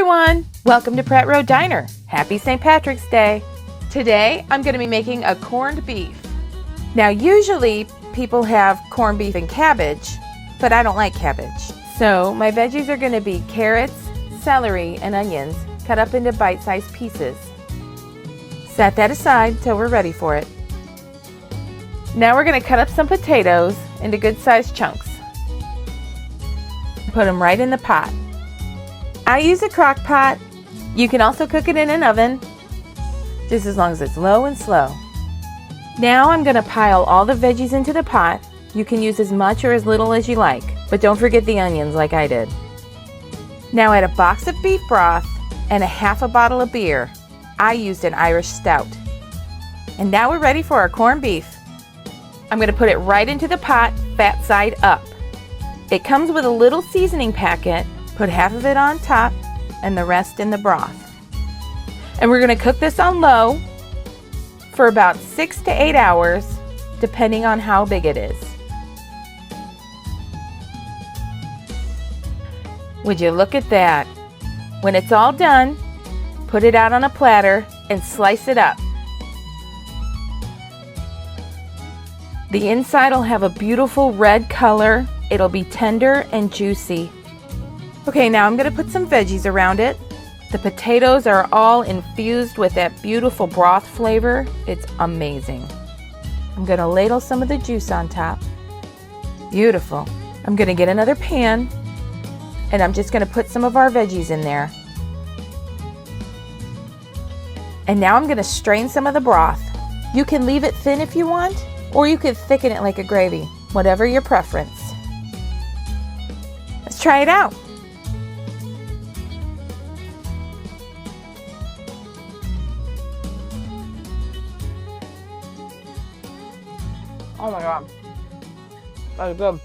everyone! Welcome to Pratt Road Diner. Happy St. Patrick's Day. Today I'm going to be making a corned beef. Now usually people have corned beef and cabbage, but I don't like cabbage. So my veggies are going to be carrots, celery, and onions cut up into bite-sized pieces. Set that aside till we're ready for it. Now we're going to cut up some potatoes into good-sized chunks. Put them right in the pot. I use a crock pot. You can also cook it in an oven, just as long as it's low and slow. Now I'm going to pile all the veggies into the pot. You can use as much or as little as you like, but don't forget the onions like I did. Now add a box of beef broth and a half a bottle of beer. I used an Irish stout. And now we're ready for our corned beef. I'm going to put it right into the pot, fat side up. It comes with a little seasoning packet. Put half of it on top and the rest in the broth. And we're going to cook this on low for about 6 to 8 hours, depending on how big it is. Would you look at that? When it's all done, put it out on a platter and slice it up. The inside will have a beautiful red color. It'll be tender and juicy. Okay, now I'm going to put some veggies around it. The potatoes are all infused with that beautiful broth flavor. It's amazing. I'm going to ladle some of the juice on top. Beautiful. I'm going to get another pan and I'm just going to put some of our veggies in there. And now I'm going to strain some of the broth. You can leave it thin if you want, or you could thicken it like a gravy, whatever your preference. Let's try it out. Oh my God, that was good.